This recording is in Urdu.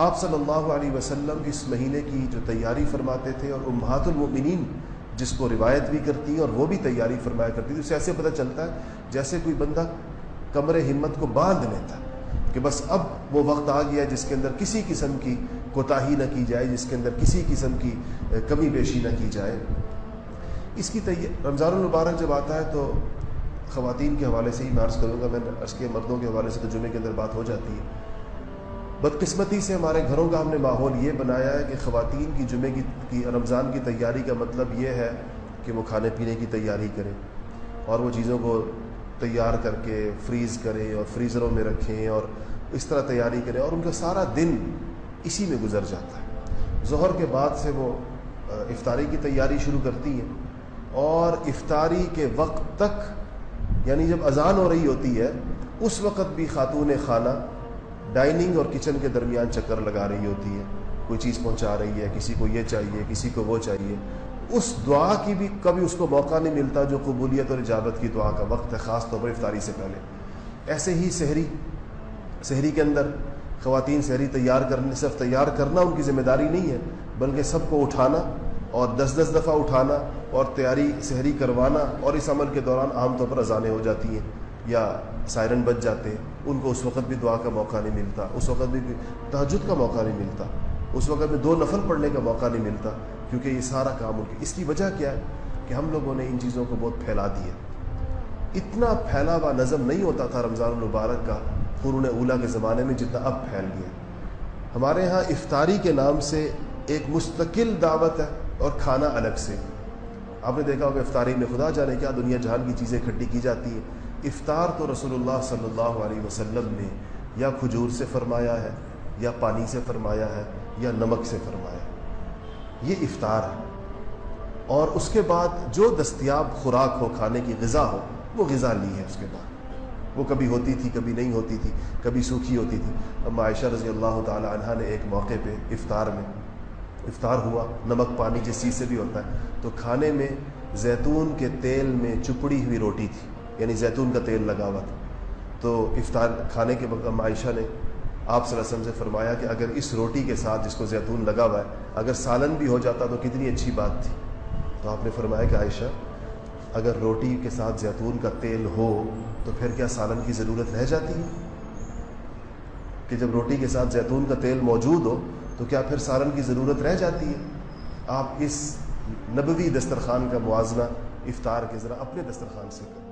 آپ صلی اللہ علیہ وسلم اس مہینے کی جو تیاری فرماتے تھے، اور امہات المؤمنین جس کو روایت بھی کرتی ہیں اور وہ بھی تیاری فرمایا کرتی تھی، اس سے ایسے پتہ چلتا ہے جیسے کوئی بندہ کمر ہمت کو باندھ لیتا ہے کہ بس اب وہ وقت آ گیا جس کے اندر کسی قسم کی کوتاہی نہ کی جائے، جس کے اندر کسی قسم کی کمی بیشی نہ کی جائے۔ اس کی رمضان المبارک جب آتا ہے تو خواتین کے حوالے سے ہی میں عرض کروں گا، میں عرض کے مردوں کے حوالے سے تو جمعے کے اندر بات ہو جاتی ہے۔ بدقسمتی سے ہمارے گھروں کا ہم نے ماحول یہ بنایا ہے کہ خواتین کی جمعے کی رمضان کی تیاری کا مطلب یہ ہے کہ وہ کھانے پینے کی تیاری کریں اور وہ چیزوں کو تیار کر کے فریز کریں اور فریزروں میں رکھیں اور اس طرح تیاری کریں، اور ان کا سارا دن اسی میں گزر جاتا ہے۔ ظہر کے بعد سے وہ افطاری کی تیاری شروع کرتی ہیں، اور افطاری کے وقت تک، یعنی جب اذان ہو رہی ہوتی ہے اس وقت بھی خاتون خانہ ڈائننگ اور کچن کے درمیان چکر لگا رہی ہوتی ہے، کوئی چیز پہنچا رہی ہے، کسی کو یہ چاہیے، کسی کو وہ چاہیے۔ اس دعا کی بھی کبھی اس کو موقع نہیں ملتا جو قبولیت اور اجابت کی دعا کا وقت ہے، خاص طور پر افطاری سے پہلے۔ ایسے ہی سحری کے اندر خواتین سحری تیار کرنے، صرف تیار کرنا ان کی ذمہ داری نہیں ہے، بلکہ سب کو اٹھانا اور 10 دفعہ اٹھانا اور تیاری سحری کروانا، اور اس عمل کے دوران عام طور پر اذانیں ہو جاتی ہیں یا سائرن بج جاتے ہیں، ان کو اس وقت بھی دعا کا موقع نہیں ملتا، اس وقت بھی تہجد کا موقع نہیں ملتا، اس وقت میں 2 نفل پڑھنے کا موقع نہیں ملتا، کیونکہ یہ سارا کام ان کی۔ اس کی وجہ کیا ہے کہ ہم لوگوں نے ان چیزوں کو بہت پھیلا دیا۔ اتنا پھیلا ہوا نظم نہیں ہوتا تھا رمضان المبارک کا قرون اولیٰ کے زمانے میں جتنا اب پھیل گیا۔ ہمارے ہاں افطاری کے نام سے ایک مستقل دعوت ہے اور کھانا الگ سے۔ آپ نے دیکھا ہوگا افطاری میں خدا جانے کیا دنیا جہان کی چیزیں اکٹھی کی جاتی ہیں۔ افطار تو رسول اللہ صلی اللہ علیہ وسلم نے یا کھجور سے فرمایا ہے، یا پانی سے فرمایا ہے، یا نمک سے فرمایا ہے، یہ افطار ہے۔ اور اس کے بعد جو دستیاب خوراک ہو، کھانے کی غذا ہو، وہ غذا لی ہے۔ اس کے بعد وہ کبھی ہوتی تھی، کبھی نہیں ہوتی تھی، کبھی سوکھی ہوتی تھی۔ اما عائشہ رضی اللہ تعالی عنہا نے ایک موقع پہ افطار ہوا، نمک پانی جس چیز سے بھی ہوتا ہے، تو کھانے میں زیتون کے تیل میں چپڑی ہوئی روٹی تھی، یعنی زیتون کا تیل لگا ہوا تھا۔ تو افطار کھانے کے وقت اما عائشہ نے آپ صلی اللہ علیہ وسلم سے فرمایا کہ اگر اس روٹی کے ساتھ جس کو زیتون لگا ہوا ہے اگر سالن بھی ہو جاتا تو کتنی اچھی بات تھی۔ تو آپ نے فرمایا کہ عائشہ، اگر روٹی کے ساتھ زیتون کا تیل ہو تو پھر کیا سالن کی ضرورت رہ جاتی ہے؟ کہ جب روٹی کے ساتھ زیتون کا تیل موجود ہو تو کیا پھر سالن کی ضرورت رہ جاتی ہے؟ آپ اس نبوی دسترخوان کا موازنہ افطار کے ذرا اپنے دسترخوان سے کریں۔